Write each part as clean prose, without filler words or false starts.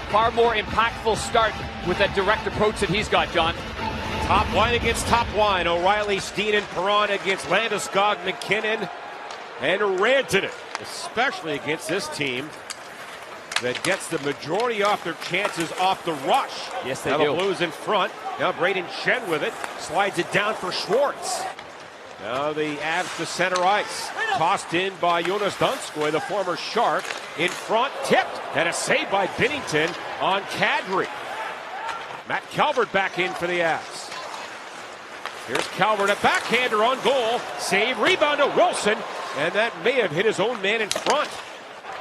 far more impactful start with that direct approach that he's got, John. Top line against top line. O'Reilly, Steen, and Perron against Landeskog, McKinnon, and Rantanen. Especially against this team that gets the majority off their chances off the rush. Yes, they now do. The Blues in front. Now Braden Shen with it. Slides it down for Schwartz. Now the Avs to center ice. Tossed in by Jonas Donskoy, the former Shark. In front, tipped, and a save by Binnington on Kadri. Matt Calvert back in for the Avs. Here's Calvert, a backhander on goal. Save, rebound to Wilson, and that may have hit his own man in front.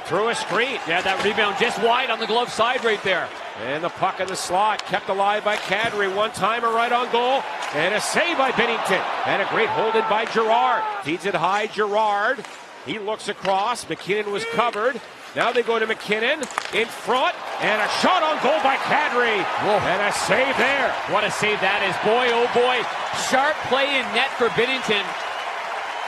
Through a screen. Yeah, that rebound just wide on the glove side right there. And the puck in the slot, kept alive by Kadri. One-timer right on goal, and a save by Binnington. And a great hold in by Girard. Feeds it high, Girard. He looks across, McKinnon was covered. Now they go to McKinnon in front, and a shot on goal by Kadri. Whoa. And a save there. What a save that is. Boy, oh boy. Sharp play in net for Binnington.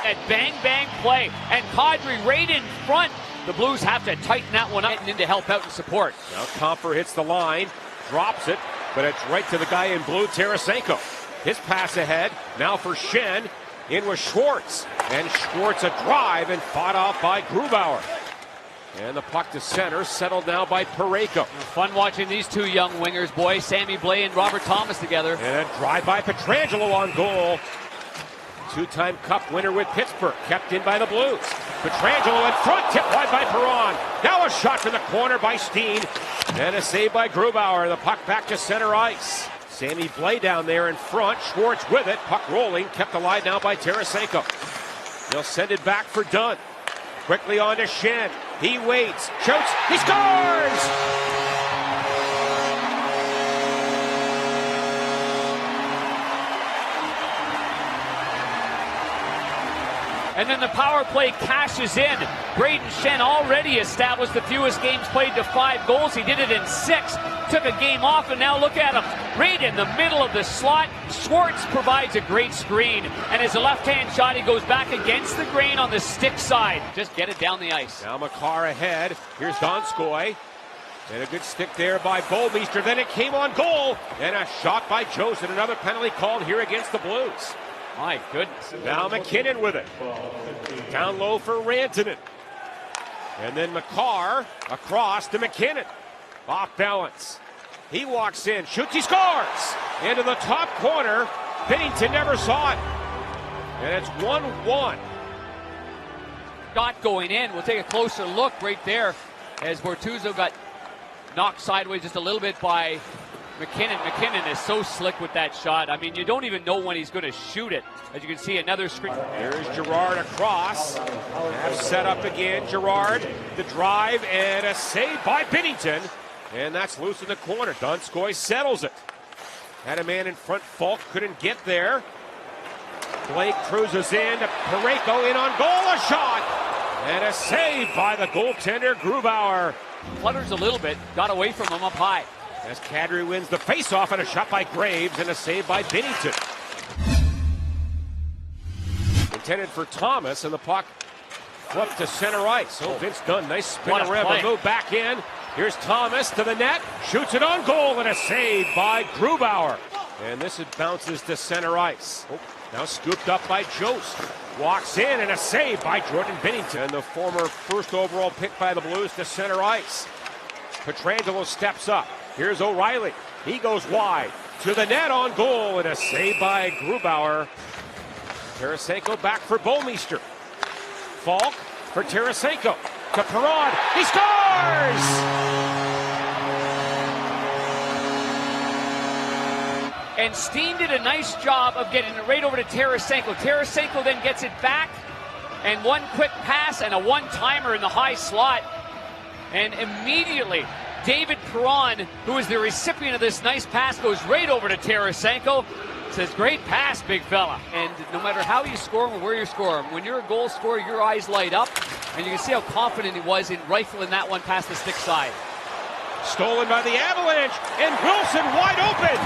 That bang-bang play. And Kadri right in front. The Blues have to tighten that one up and in to help out and support. Now Comfer hits the line, drops it, but it's right to the guy in blue, Tarasenko. His pass ahead, now for Shen, in with Schwartz. And Schwartz a drive and fought off by Grubauer. And the puck to center, settled now by Parayko. Fun watching these two young wingers, boy. Sammy Blais and Robert Thomas together. And a drive by Pietrangelo on goal. Two-time Cup winner with Pittsburgh, kept in by the Blues. Pietrangelo in front, tipped wide by Perron. Now a shot from the corner by Steen. And a save by Grubauer. The puck back to center ice. Sammy Blais down there in front. Schwartz with it. Puck rolling, kept alive now by Tarasenko. They'll send it back for Dunn. Quickly on to Shen. He waits, shoots, he scores! And then the power play cashes in. Braden Shen already established the fewest games played to 5 goals. He did it in 6. Took a game off, and now look at him. Right in the middle of the slot. Schwartz provides a great screen. And as a left-hand shot, he goes back against the grain on the stick side. Just get it down the ice. Now Makar ahead. Here's Donskoy. And a good stick there by Bolmeister. Then it came on goal. And a shot by Joseph. Another penalty called here against the Blues. My goodness. Now McKinnon with it. Down low for Rantanen. And then Makar across to McKinnon. Off balance. He walks in, shoots, he scores! Into the top corner. Binnington never saw it. And it's 1-1. Shot going in. We'll take a closer look right there as Bortuzzo got knocked sideways just a little bit by McKinnon. McKinnon is so slick with that shot. I mean, you don't even know when he's going to shoot it. As you can see, another screen. There's Girard across. Have set up again. Girard, the drive, and a save by Binnington. And that's loose in the corner. Donskoy settles it. Had a man in front. Falk couldn't get there. Blake cruises in. Parayko in on goal. A shot. And a save by the goaltender, Grubauer. Flutters a little bit. Got away from him up high. As Kadri wins the faceoff, and a shot by Graves and a save by Binnington. Intended for Thomas, and the puck flipped to center ice. Oh, Vince Dunn, nice spin around, move back in. Here's Thomas to the net, shoots it on goal, and a save by Grubauer. And this it bounces to center ice. Oh, now scooped up by Jost. Walks in, and a save by Jordan Binnington. And the former first overall pick by the Blues to center ice. Pietrangelo steps up. Here's O'Reilly. He goes wide to the net on goal, and a save by Grubauer. Tarasenko back for Bolmeister. Falk for Tarasenko. To Perron. He scores! And Steen did a nice job of getting it right over to Tarasenko. Tarasenko then gets it back, and one quick pass and a one-timer in the high slot. And immediately, David Perron, who is the recipient of this nice pass, goes right over to Tarasenko. Says, great pass, big fella. And no matter how you score him or where you score him, when you're a goal scorer, your eyes light up. And you can see how confident he was in rifling that one past the stick side. Stolen by the Avalanche, and Wilson wide open.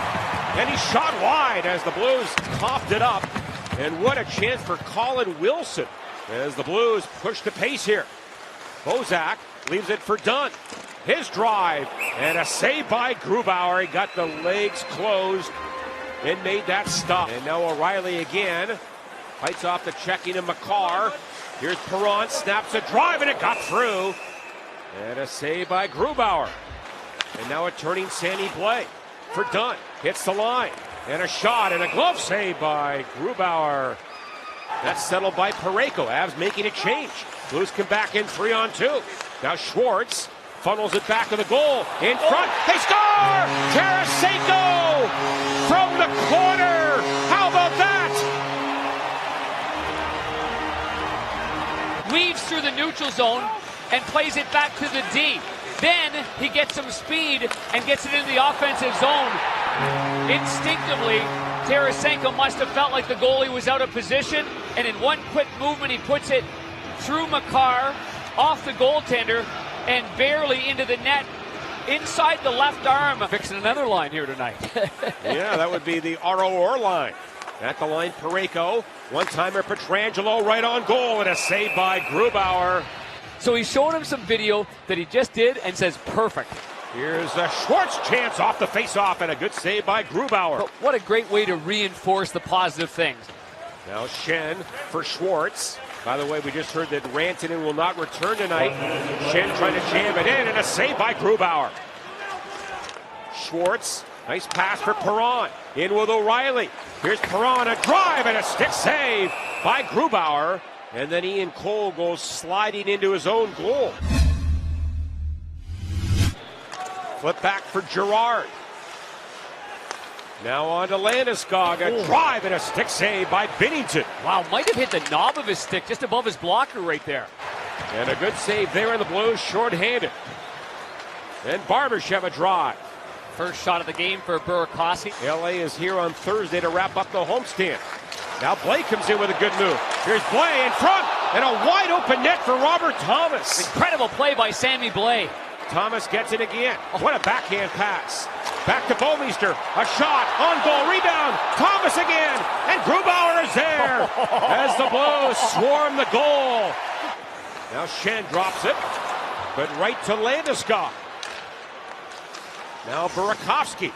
And he shot wide as the Blues coughed it up. And what a chance for Colin Wilson as the Blues push the pace here. Bozak leaves it for Dunn. his drive, and a save by Grubauer. He got the legs closed and made that stop. And now O'Reilly again. Fights off the checking of Makar. Here's Perron, snaps a drive, and it got through. And a save by Grubauer. And now a turning Sandy Blais for Dunn. Hits the line. And a shot and a glove save by Grubauer. That's settled by Parayko. Avs making a change. Blues come back in 3-on-2. Now Schwartz funnels it back to the goal. In front. They score! Tarasenko from the corner. How about that? Weaves through the neutral zone and plays it back to the D. Then he gets some speed and gets it into the offensive zone. Instinctively, Tarasenko must have felt like the goalie was out of position, and in one quick movement he puts it through Makar, off the goaltender, and barely into the net, inside the left arm. Fixing another line here tonight. Yeah, that would be the ROR line. At the line, Parayko. One-timer, Pietrangelo right on goal, and a save by Grubauer. So he's showing him some video that he just did and says, perfect. Here's a Schwartz chance off the face-off, and a good save by Grubauer. But what a great way to reinforce the positive things. Now Schenn for Schwartz. By the way, we just heard that Rantanen will not return tonight. Schenn trying to jam it in, and a save by Grubauer. Schwartz, nice pass for Perron. In with O'Reilly. Here's Perron, a drive and a stick save by Grubauer. And then Ian Cole goes sliding into his own goal. Flip back for Girard. Now on to Landeskog. A drive and a stick save by Binnington. Wow, might have hit the knob of his stick just above his blocker right there. And a good save there in the Blues, shorthanded. And Barbashev a drive. First shot of the game for Burakovsky. LA is here on Thursday to wrap up the homestand. Now Blais comes in with a good move. Here's Blais in front, and a wide open net for Robert Thomas. Incredible play by Sammy Blais. Thomas gets it again. What a backhand pass. Back to Bouwmeester. A shot, on goal, rebound. Thomas again, and Grubauer is there as the Blues swarm the goal. Now Schenn drops it, but right to Landeskog. Now Burakovsky.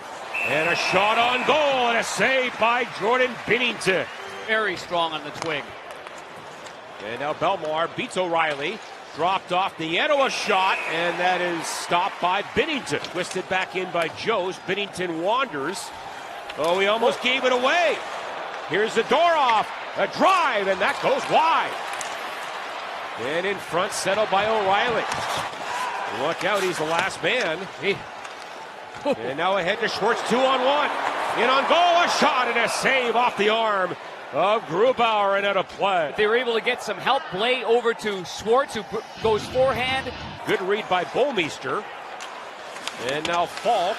And a shot on goal and a save by Jordan Binnington. Very strong on the twig. And now Bellemare beats O'Reilly. Dropped off the Ottawa shot, and that is stopped by Binnington. Twisted back in by Jost. Binnington wanders. Oh, he almost gave it away. Here's Zadorov. A drive, and that goes wide. And in front, settled by O'Reilly. Look out, he's the last man. And now ahead to Schwartz, 2-on-1. In on goal, a shot and a save off the arm of Grubauer and out of play. They were able to get some help. Blais over to Schwartz, who goes forehand. Good read by Bouwmeester. And now Falk.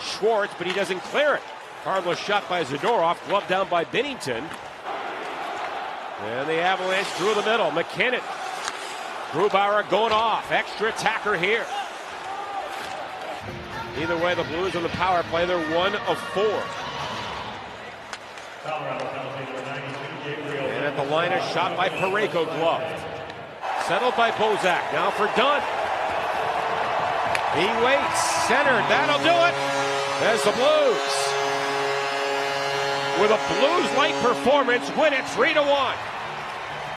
Schwartz, but he doesn't clear it. Harmless shot by Zadorov, gloved down by Binnington. And the Avalanche through the middle. McKinnon. Grubauer going off. Extra attacker here. Either way, the Blues on the power play, they're 1 of 4. And at the line, a shot by Parayko, gloved. Settled by Bozak. Now for Dunn. He waits. Centered. That'll do it. As the Blues, with a Blues-like performance, win it 3-1.